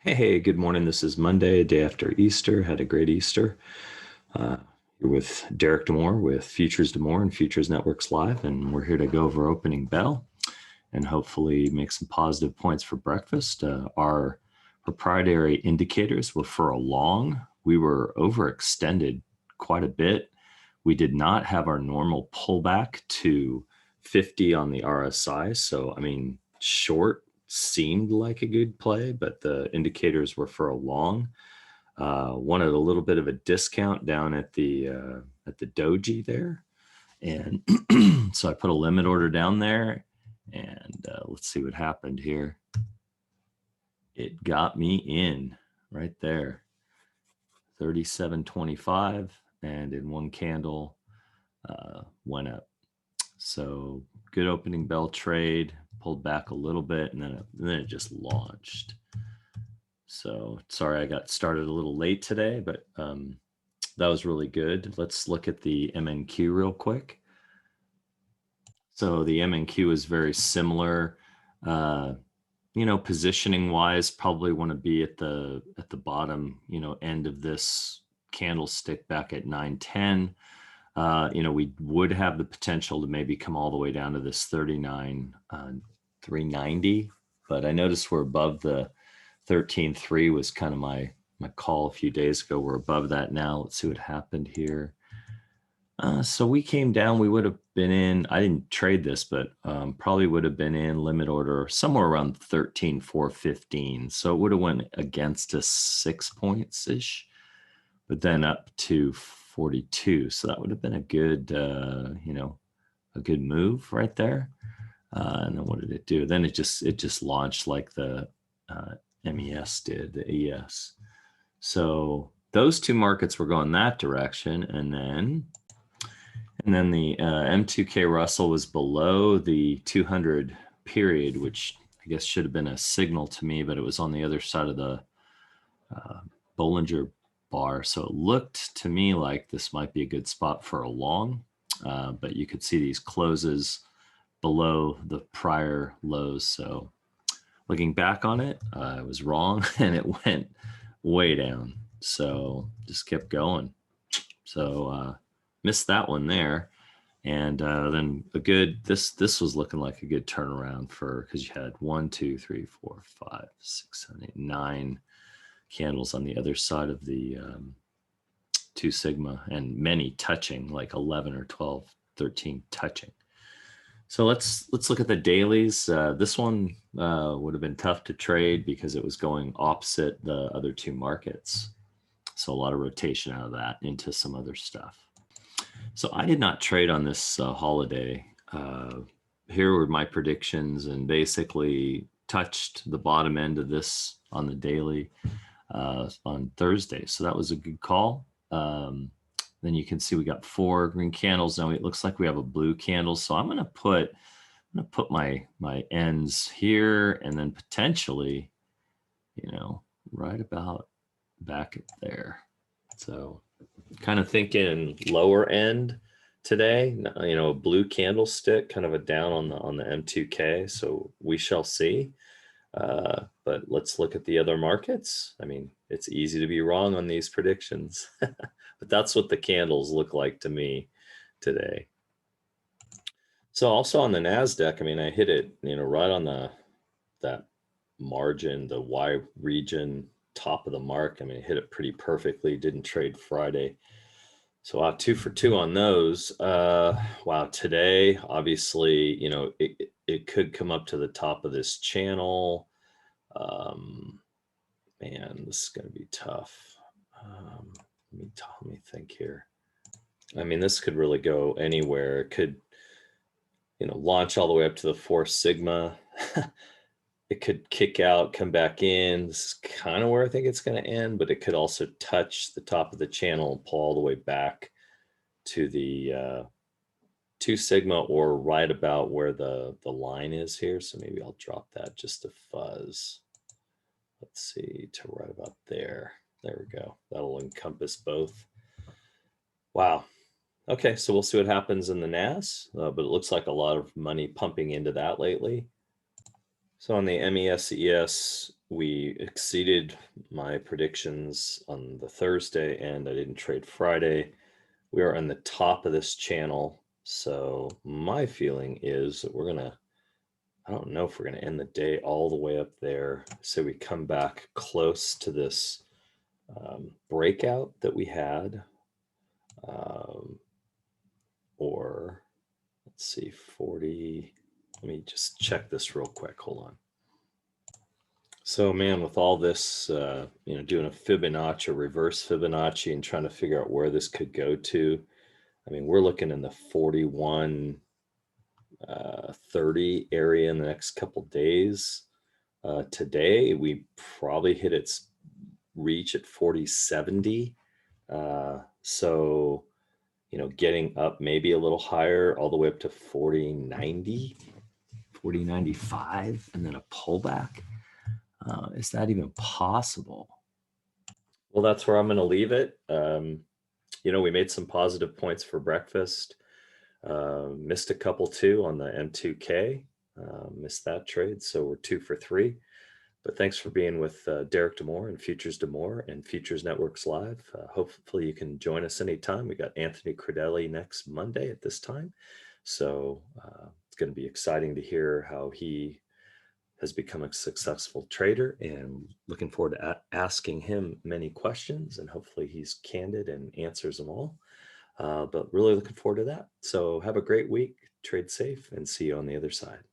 Hey, good morning. This is Monday, day after Easter. Had a great Easter. Uh, you're with Derek Demore with Futures Demore and Futures Networks Live, and we're here to go over opening bell and hopefully make some positive points for breakfast. Our proprietary indicators were for a long. We were overextended quite a bit. We did not have our normal pullback to 50 on the RSI. So, I mean, short seemed like a good play, but the indicators were for a long. Wanted a little bit of a discount down at the doji there, and so I put a limit order down there, and let's see what happened here. It got me in right there, 37.25, and in one candle went up. So good opening bell trade, pulled back a little bit, and then it just launched. So sorry I got started a little late today, but that was really good. Let's look at the MNQ real quick. So the MNQ is very similar. Positioning wise, probably want to be at the bottom, end of this candlestick back at 910. We would have the potential to maybe come all the way down to this 39,390, but I noticed we're above the 13.3 was kind of my call a few days ago. We're above that now. Let's see what happened here. So we came down. We would have been in. I didn't trade this, but probably would have been in limit order somewhere around 13,415. So it would have went against us 6 points ish, but then up to 42. So that would have been a good, a good move right there. And then what did it do? Then it just launched like the MES did, the ES. So those two markets were going that direction, and then the M2K Russell was below the 200 period, which I guess should have been a signal to me, but it was on the other side of the Bollinger bar. So it looked to me like this might be a good spot for a long, but you could see these closes below the prior lows. So looking back on it, I was wrong and it went way down. So just kept going. So missed that one there. And then this was looking like a good turnaround because you had 1, 2, 3, 4, 5, 6, 7, 8, 9 candles on the other side of the 2 sigma, and many touching, like 11 or 12, 13 touching. So let's look at the dailies. This one would have been tough to trade because it was going opposite the other 2 markets. So a lot of rotation out of that into some other stuff. So I did not trade on this holiday. Here were my predictions, and basically touched the bottom end of this on the daily on Thursday. So that was a good call. Then you can see we got 4 green candles. Now it looks like we have a blue candle. So I'm going to put my ends here, and then potentially, right about back there. So kind of thinking lower end today, a blue candlestick, kind of a down on the M2K. So we shall see. But let's look at the other markets. I mean, it's easy to be wrong on these predictions, but that's what the candles look like to me today. So also on the Nasdaq, I mean, I hit it, right on that margin, the Y region, top of the mark. I mean, I hit it pretty perfectly. Didn't trade Friday. So 2 for 2 on those. Wow, today, obviously, it could come up to the top of this channel. Man, this is going to be tough. Let me think here. I mean, this could really go anywhere. It could, launch all the way up to the 4 sigma. It could kick out, come back in. This is kind of where I think it's going to end, but it could also touch the top of the channel and pull all the way back to the 2 sigma, or right about where the line is here. So maybe I'll drop that just a fuzz. Let's see, to right about there. There we go. That'll encompass both. Wow. Okay, so we'll see what happens in the NAS, but it looks like a lot of money pumping into that lately. So on the MES, ES, we exceeded my predictions on the Thursday, and I didn't trade Friday. We are on the top of this channel. So my feeling is that I don't know if we're going to end the day all the way up there. So we come back close to this breakout that we had. Or let's see, 40. Let me just check this real quick. Hold on. So man, with all this, doing a Fibonacci, a reverse Fibonacci, and trying to figure out where this could go to, I mean, we're looking in the 41, 30 area in the next couple days. Today, we probably hit its reach at 40.70. So, getting up maybe a little higher, all the way up to 40.90, 40.95, and then a pullback. Is that even possible? Well, that's where I'm going to leave it. We made some positive points for breakfast. Missed a couple too on the M2K. Missed that trade, so we're 2 for 3. But thanks for being with Derek Demore and Futures Demore and Futures Networks Live. Hopefully you can join us anytime. We got Anthony Crudele next Monday at this time. So it's going to be exciting to hear how he has become a successful trader, and looking forward to asking him many questions, and hopefully he's candid and answers them all. But really looking forward to that. So have a great week, trade safe, and see you on the other side.